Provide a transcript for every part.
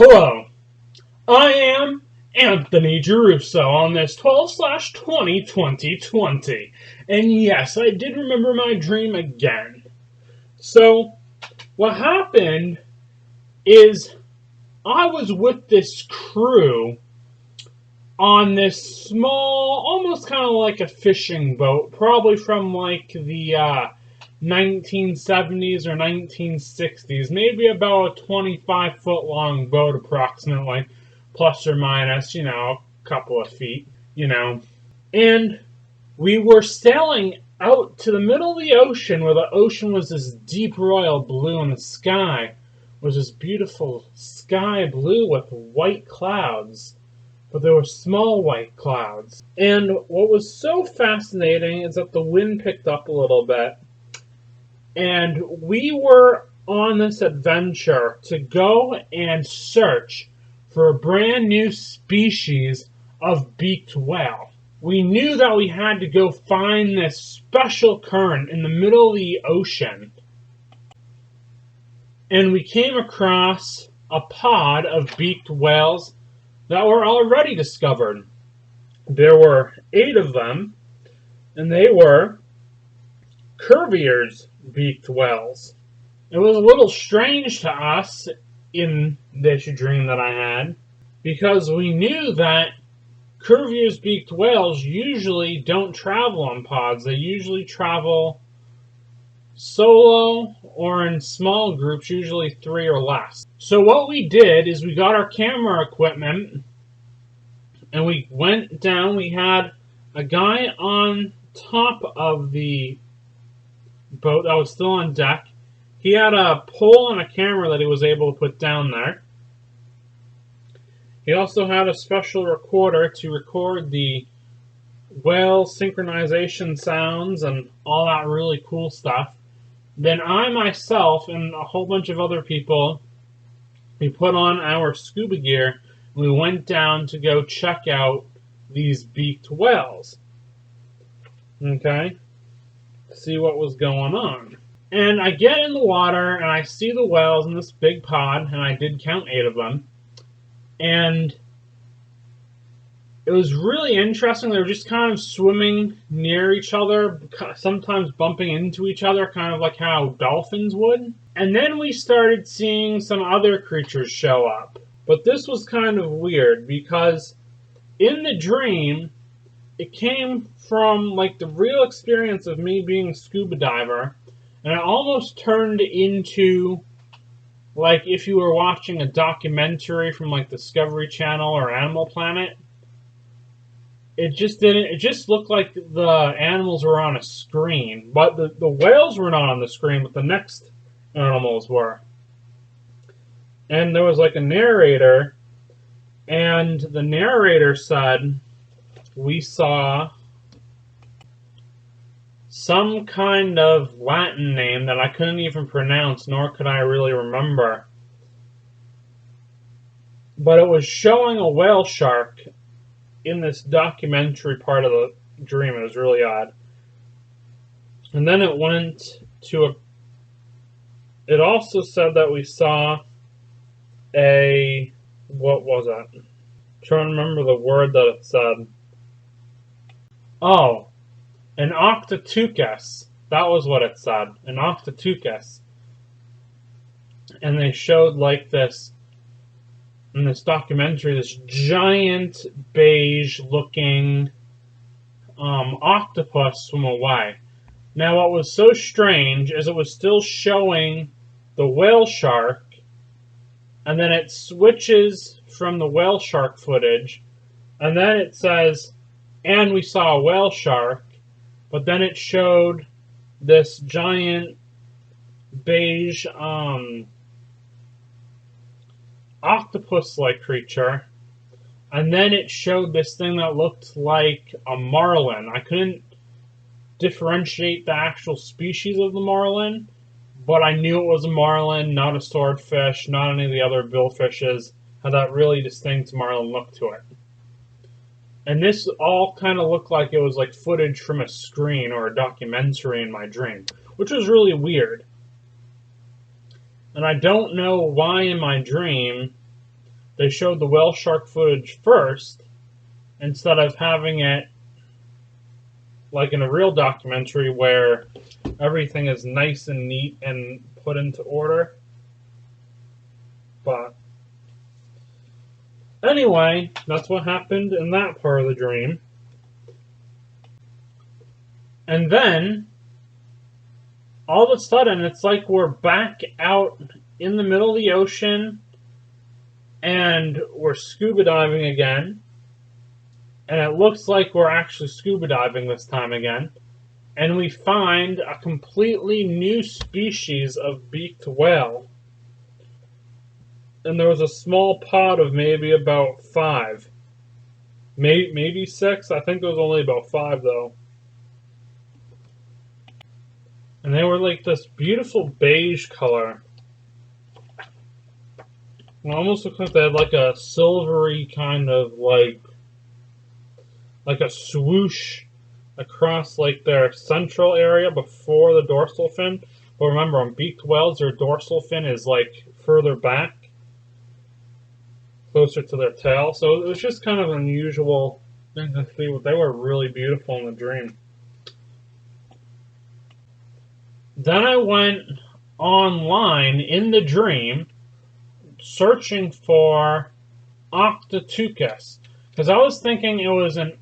Hello, I am Anthony Giarrusso on this 12/20/2020. And yes, I did remember my dream again. So, what happened is I was with this crew on this small, almost kind of like a fishing boat, probably from like the 1970s or 1960s, maybe about a 25-foot long boat approximately, plus or minus, a couple of feet. And we were sailing out to the middle of the ocean where the ocean was this deep royal blue and the sky was this beautiful sky blue with white clouds. But there were small white clouds. And what was so fascinating is that the wind picked up a little bit. And we were on this adventure to go and search for a brand new species of beaked whale. We knew that we had to go find this special current in the middle of the ocean. And we came across a pod of beaked whales that were already discovered. There were 8 of them, and they were Cuvier's beaked whales. It was a little strange to us in this dream that I had, because we knew that Cuvier's beaked whales usually don't travel in pods. They usually travel solo or in small groups, usually 3 or less. So what we did is we got our camera equipment and we went down. We had a guy on top of the boat that was still on deck. He had a pole and a camera that he was able to put down there. He also had a special recorder to record the whale synchronization sounds and all that really cool stuff. Then I myself and a whole bunch of other people, we put on our scuba gear and we went down to go check out these beaked whales. Okay? See what was going on. And I get in the water and I see the whales in this big pod, and I did count 8 of them. And it was really interesting. They were just kind of swimming near each other, sometimes bumping into each other, kind of like how dolphins would. And then we started seeing some other creatures show up. But this was kind of weird because in the dream, it came from like the real experience of me being a scuba diver, and it almost turned into like if you were watching a documentary from like Discovery Channel or Animal Planet. It just looked like the animals were on a screen, but the whales were not on the screen, but the next animals were. And there was like a narrator, and the narrator said, we saw some kind of Latin name that I couldn't even pronounce, nor could I really remember. But it was showing a whale shark in this documentary part of the dream. It was really odd. And then it went to it also said that we saw what was it? I'm trying to remember the word that it said. Oh, an octopus. That was what it said. An octopus. And they showed like this, in this documentary, this giant beige looking octopus swim away. Now what was so strange is it was still showing the whale shark, and then it switches from the whale shark footage, and then it says, and we saw a whale shark, but then it showed this giant beige octopus-like creature, and then it showed this thing that looked like a marlin. I couldn't differentiate the actual species of the marlin, but I knew it was a marlin, not a swordfish, not any of the other billfishes. Had that really distinct marlin look to it. And this all kind of looked like it was like footage from a screen or a documentary in my dream, which was really weird. And I don't know why in my dream they showed the whale shark footage first instead of having it like in a real documentary where everything is nice and neat and put into order. But anyway, that's what happened in that part of the dream. And then, all of a sudden, it's like we're back out in the middle of the ocean, and we're scuba diving again. And it looks like we're actually scuba diving this time again. And we find a completely new species of beaked whale. And there was a small pod of maybe about 5. Maybe 6. I think there was only about 5, though. And they were like this beautiful beige color. It almost looked like they had like a silvery kind of like a swoosh across like their central area before the dorsal fin. But remember, on beaked whales, their dorsal fin is like further back, closer to their tail. So it was just kind of an unusual thing to see. But they were really beautiful in the dream. Then I went online in the dream searching for Octopus, because I was thinking it was an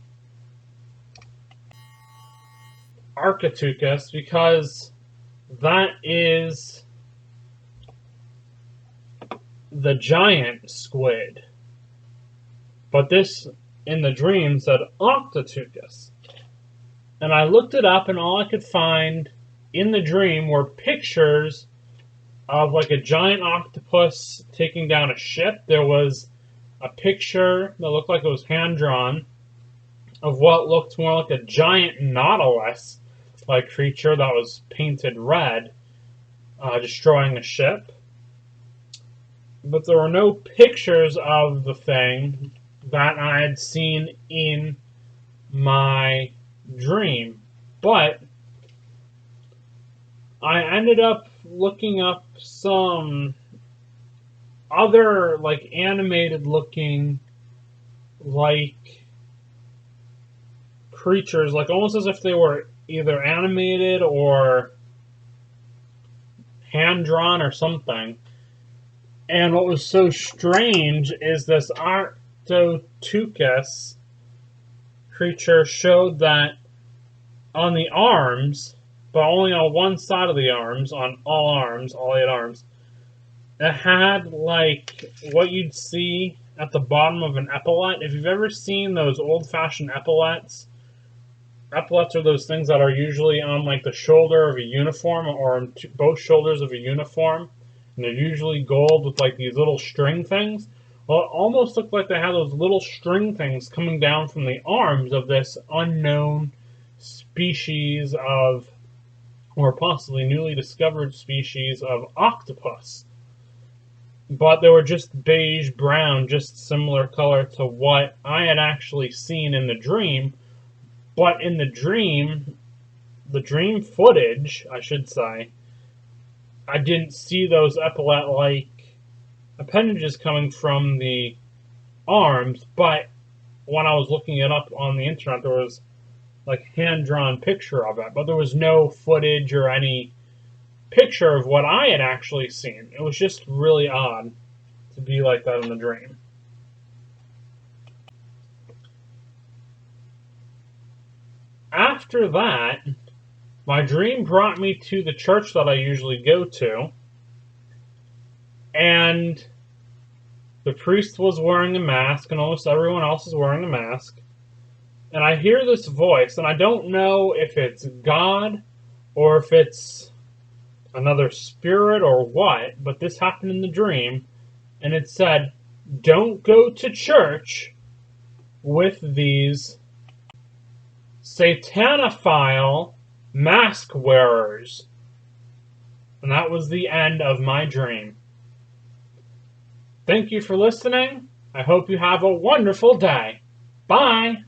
Architeuchus, because that is the giant squid. But this in the dream said Octopus. And I looked it up, and all I could find in the dream were pictures of like a giant octopus taking down a ship. There was a picture that looked like it was hand-drawn of what looked more like a giant nautilus-like creature that was painted red, destroying a ship. But there were no pictures of the thing that I had seen in my dream. But I ended up looking up some other like animated looking like creatures, like almost as if they were either animated or hand drawn or something. And what was so strange is this Octopus creature showed that on the arms, but only on one side of the arms, on all arms, all 8 arms, it had like what you'd see at the bottom of an epaulette. If you've ever seen those old-fashioned epaulettes, epaulettes are those things that are usually on like the shoulder of a uniform or on both shoulders of a uniform, and they're usually gold with like these little string things. Well, it almost looked like they had those little string things coming down from the arms of this unknown species of, or possibly newly discovered species of octopus. But they were just beige brown, just similar color to what I had actually seen in the dream. But in the dream footage, I should say, I didn't see those epaulette-like appendages coming from the arms, but when I was looking it up on the internet, there was like hand-drawn picture of it, but there was no footage or any picture of what I had actually seen. It was just really odd to be like that in the dream. After that, my dream brought me to the church that I usually go to, and the priest was wearing a mask, and almost everyone else is wearing a mask. And I hear this voice, and I don't know if it's God or if it's another spirit or what, but this happened in the dream, and it said, "Don't go to church with these Satanophile mask wearers." And that was the end of my dream. Thank you for listening. I hope you have a wonderful day. Bye.